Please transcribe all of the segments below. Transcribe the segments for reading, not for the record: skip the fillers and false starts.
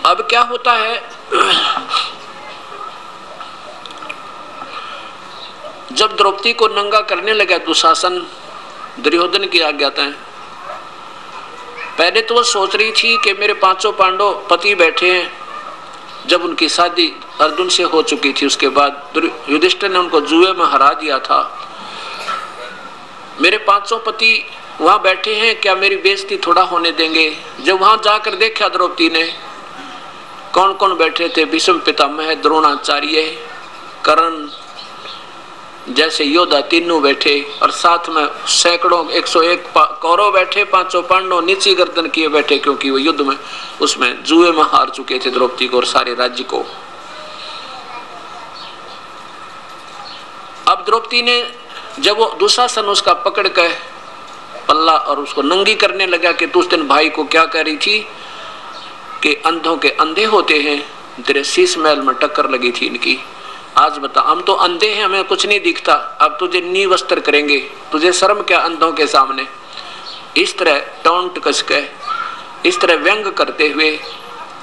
अब क्या होता है, जब द्रौपदी को नंगा करने लगा दुशासन दुर्योधन की आज्ञाएं, पहले तो वो सोच रही थी कि मेरे पांचों पांडव पति बैठे हैं। जब उनकी शादी अर्जुन से हो चुकी थी उसके बाद युधिष्ठिर ने उनको जुए में हरा दिया था। मेरे पांचों पति वहां बैठे हैं, क्या मेरी बेइज्जती थोड़ा होने देंगे। जब वहां जाकर देखा द्रौपदी ने कौन कौन बैठे थे, भीष्म पितामह, द्रोणाचार्य, कर्ण जैसे योद्धा तीनों बैठे, और साथ में सैकड़ों 101 कौरव बैठे, पांचों पांडव नीची गर्दन किए बैठे, क्योंकि वो युद्ध में उसमें जुए में हार चुके थे द्रौपदी को और सारे राज्य को। अब द्रौपदी ने जब वो दुशासन उसका पकड़ के पल्ला और उसको नंगी करने लगा कि तू उस दिन भाई को क्या कह रही थी कि अंधों के अंधे होते हैं, तेरे शीश महल में टक्कर लगी थी इनकी, आज बता हम तो अंधे हैं, हमें कुछ नहीं दिखता, अब तुझे नी वस्त्र करेंगे, तुझे शर्म क्या अंधों के सामने। इस तरह टोंट कस के, इस तरह व्यंग करते हुए,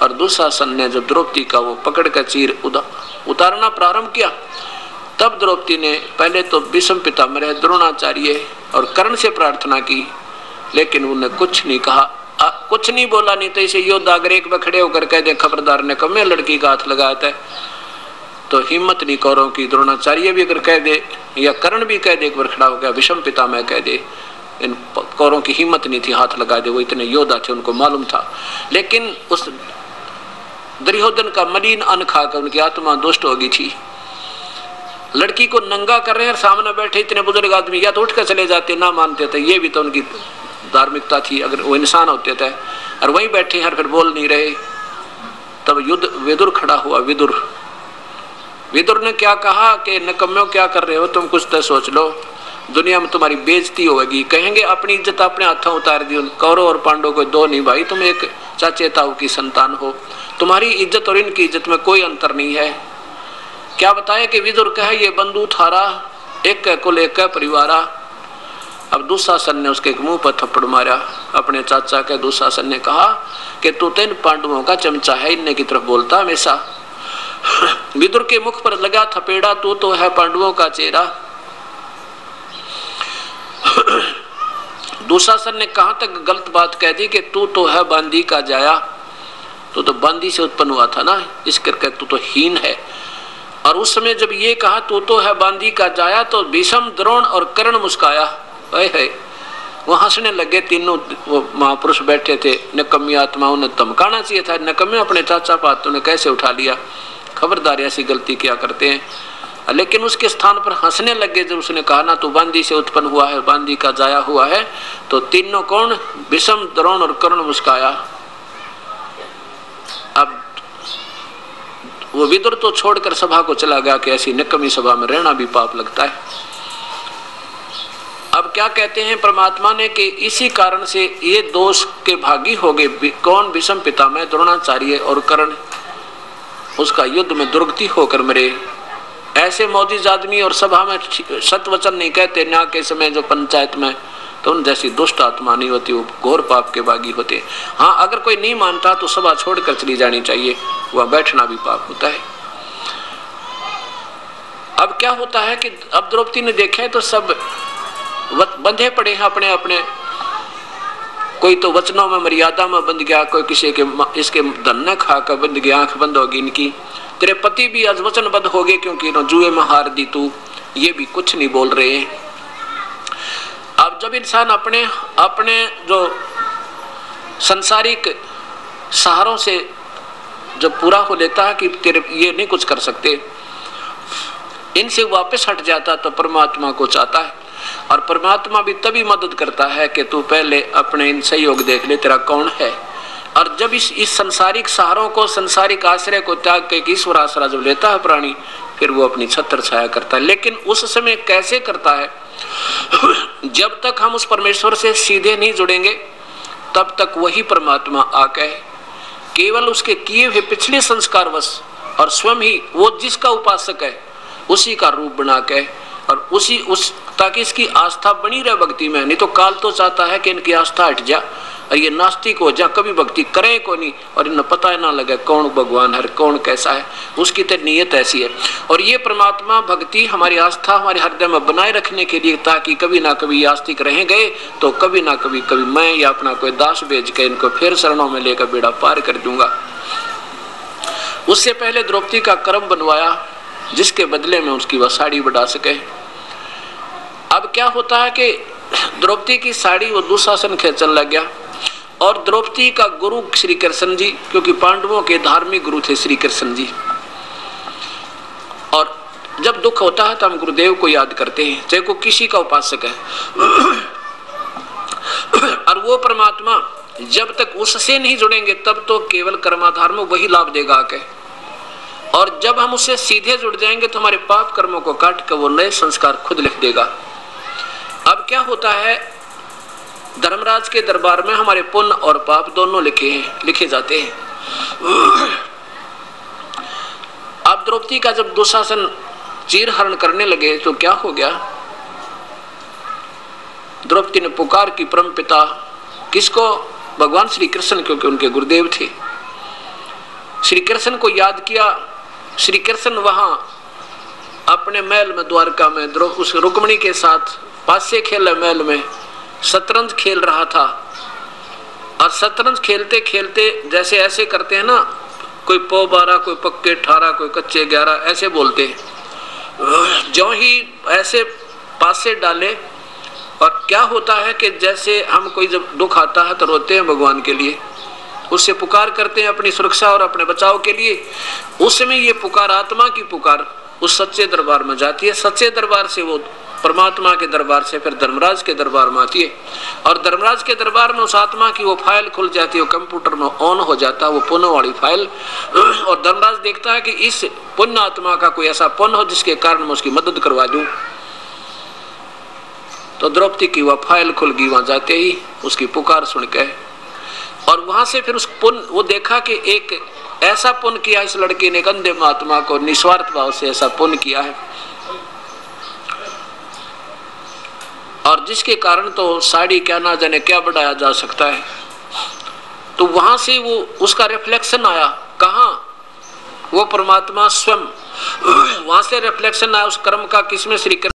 और दुशासन ने जब द्रौपदी का वो पकड़ कर चीर उतारना प्रारंभ किया, तब द्रौपदी ने पहले तो भीष्म पितामह, द्रोणाचार्य और कर्ण से प्रार्थना की, लेकिन उन्हें कुछ नहीं कहा, कुछ नहीं बोला। नहीं तो इसे योद्धा अगर एक बार खड़े होकर कह दे खबरदार ने कब मैं लड़की का हाथ लगाया था, तो हिम्मत नहीं कौरों की। द्रोणाचार्य भी अगर कह दे या कर्ण भी कह दे, एक बार खड़ा हो गया, भीष्म पितामह कह दे, इन कौरों की हिम्मत नहीं थी हाथ लगा दे, वो इतने योद्धा थे, उनको मालूम था। लेकिन उस दुर्योधन का मलिन अन्न खाकर उनकी आत्मा दुष्ट हो गई थी। लड़की को नंगा कर रहे हैं, सामने बैठे इतने बुजुर्ग आदमी या तो उठ कर चले जाते, ना मानते थे, ये भी तो उनकी धार्मिकता थी, अगर वो इंसान होते थे, और वहीं बैठे हैं फिर बोल नहीं रहे। तब युद्ध विदुर खड़ा हुआ। विदुर ने क्या कहा कि नकम्यों क्या कर रहे हो तुम, कुछ तो सोच लो, दुनिया में तुम्हारी बेइज्जती होगी, कहेंगे अपनी इज्जत अपने हाथों उतार दी। कौरव और पांडव को दो नहीं भाई, तुम एक चाचे ताऊ की संतान हो, तुम्हारी इज्जत और इनकी इज्जत में कोई अंतर नहीं है। क्या बताए कि विदुर कहे ये बंधु थारा, एक का कुल एक का परिवारा। अब दुशासन ने उसके मुंह पर थप्पड़ मारा, अपने चाचा के। दुशासन ने कहा कि तू तो इन पांडवों का चमचा है, इनने की तरफ बोलता हमेशा। विदुर के मुख पर लगा थपेड़ा, तू तो है पांडवों का चेहरा। दुशासन ने कहां तक गलत बात कह दी कि तू तो है बांदी का जाया, तू तो बांदी से उत्पन्न हुआ था ना, इस करके तू तो हीन है। और उस समय जब ये कहा तू तो है बांदी का जाया, तो भीष्म, द्रोण और कर्ण मुस्काया, है वो हंसने लगे। तीनों वो महापुरुष बैठे थे, नकम्मी आत्मा, उन्हें धमकाना चाहिए था, नकम्मे अपने चाचा पात ने कैसे उठा लिया, खबरदार ऐसी गलती क्या करते हैं। लेकिन उसके स्थान पर हंसने लगे जब उसने कहा ना तू बांदी से उत्पन्न हुआ है, बांदी का जाया हुआ है। तो तीनों कौन, भीष्म, द्रोण और कर्ण मुस्काया। अब वो विदुर तो छोड़कर सभा को चला गया कि ऐसी निकम्मी सभा में रहना भी पाप लगता है। अब क्या कहते हैं परमात्मा ने कि इसी कारण से ये दोष के भागी हो गए। कौन, भीष्म पितामह, द्रोणाचार्य और कर्ण उसका युद्ध में दुर्गति होकर मरे। ऐसे मौजिज आदमी और सभा में सत वचन नहीं कहते न्याय के समय जो पंचायत में, तो उन जैसी दुष्ट आत्मा नहीं होती, वो घोर पाप के भागी होते। हाँ, अगर कोई नहीं मानता तो सभा छोड़कर चली जानी चाहिए, वह बैठना भी पाप होता है। अब क्या होता है कि अब द्रौपदी ने देखे तो सब बंधे पड़े हैं अपने अपने, कोई तो वचनों में मर्यादा में बंध गया, कोई किसी के इसके धन न खाकर बंध गया, आंख बंद होगी इनकी। तेरे पति भी आज वचनबद्ध हो गए क्योंकि जुए में हार दी तू, ये भी कुछ नहीं बोल रहे हैं। अब जब इंसान अपने अपने जो संसारिक सहारों से जब पूरा हो लेता है कि तेरे ये नहीं कुछ कर सकते, इनसे वापस हट जाता तो परमात्मा को चाहता है। और परमात्मा भी तभी मदद करता है कि तू पहले अपने इन सहयोग देख ले तेरा कौन है। और जब इस संसारिक सहारों को, संसारिक आश्रय को त्याग के ईश्वर आश्रय जब लेता है प्राणी, फिर वो अपनी छत्र छाया करता है। लेकिन उस समय कैसे करता है, जब तक हम उस परमेश्वर से सीधे नहीं जुड़ेंगे तब तक वही परमात्मा आके केवल उसके किए हुए पिछले संस्कारवश और स्वयं ही वो जिसका उपासक है उसी का रूप बना के और उसी ताकि इसकी आस्था बनी रहे भक्ति में। नहीं तो काल तो चाहता है कि इनकी आस्था हट जा, और ये नास्तिक हो जा कभी भक्ति करे को नहीं और इन्हें पता ही ना लगे कौन भगवान है कौन कैसा है, उसकी तो नीयत ऐसी है। और ये परमात्मा भक्ति हमारी आस्था हमारे हृदय में बनाए रखने के लिए, ताकि कभी ना कभी ये आस्तिक रह गए तो कभी ना कभी मैं या अपना कोई दास भेज के इनको फिर शरणों में लेकर बेड़ा पार कर दूंगा। उससे पहले द्रौपदी का कर्म बनवाया जिसके बदले में उसकी वह साड़ी बढ़ा सके। अब क्या होता है कि द्रौपदी की साड़ी वो दुशासन खींचने लग गया, और द्रौपदी का गुरु श्री कृष्ण जी, क्योंकि पांडवों के धार्मिक गुरु थे श्री कृष्ण जी, और जब दुख होता है तो हम गुरुदेव को याद करते हैं, चाहे को किसी का उपासक है, और वो परमात्मा जब तक उससे नहीं जुड़ेंगे तब तो केवल कर्माधार में वही लाभ देगा के, और जब हम उससे सीधे जुड़ जाएंगे तो हमारे पाप कर्मों को काट कर वो नए संस्कार खुद लिख देगा। अब क्या होता है, धर्मराज के दरबार में हमारे पुण्य और पाप दोनों लिखे जाते हैं। अब द्रौपदी का जब दुशासन चीरहरण करने लगे तो क्या हो गया, द्रौपदी ने पुकार की परम पिता किसको, भगवान श्री कृष्ण, क्योंकि उनके गुरुदेव थे। श्री कृष्ण को याद किया। श्री कृष्ण वहां अपने महल में द्वारका में उस रुक्मिणी के साथ पासे खेले महल में शतरंज खेल रहा था, और शतरंज खेलते खेलते जैसे ऐसे करते हैं ना, कोई पौ 12 कोई पक्के 18 कोई कच्चे 11 ऐसे बोलते हैं, जो ही ऐसे पासे डाले, और क्या होता है कि जैसे हम कोई जब दुख आता है तो रोते हैं भगवान के लिए, उससे पुकार करते हैं अपनी सुरक्षा और अपने बचाव के लिए, उसमें ये पुकार आत्मा की पुकार उस सच्चे दरबार में जाती है। सच्चे दरबार से वो परमात्मा के दरबार से फिर धर्मराज के दरबार में आती है, और धर्मराज के दरबार में उस आत्मा की वो फाइल खुल जाती है, वो कंप्यूटर में ऑन हो जाता है वो पुण्य वाली फाइल, और धर्मराज देखता है कि इस पुण्य आत्मा का कोई ऐसा पुण्य हो जिसके कारण मैं उसकी मदद करवा दूं। तो द्रौपदी की वह फाइल खुल गई वहां जाते ही उसकी पुकार सुन के, और वहां से फिर उस पुण्य वो देखा कि एक ऐसा पुण्य किया इस लड़के ने, अंधे महात्मा को निस्वार्थ भाव से ऐसा पुण्य किया है, और जिसके कारण तो साड़ी क्या ना जाने क्या बढ़ाया जा सकता है। तो वहां से वो उसका रिफ्लेक्शन आया, कहां, वो परमात्मा स्वयं, वहां से रिफ्लेक्शन आया उस कर्म का, किसमें, श्री कृष्ण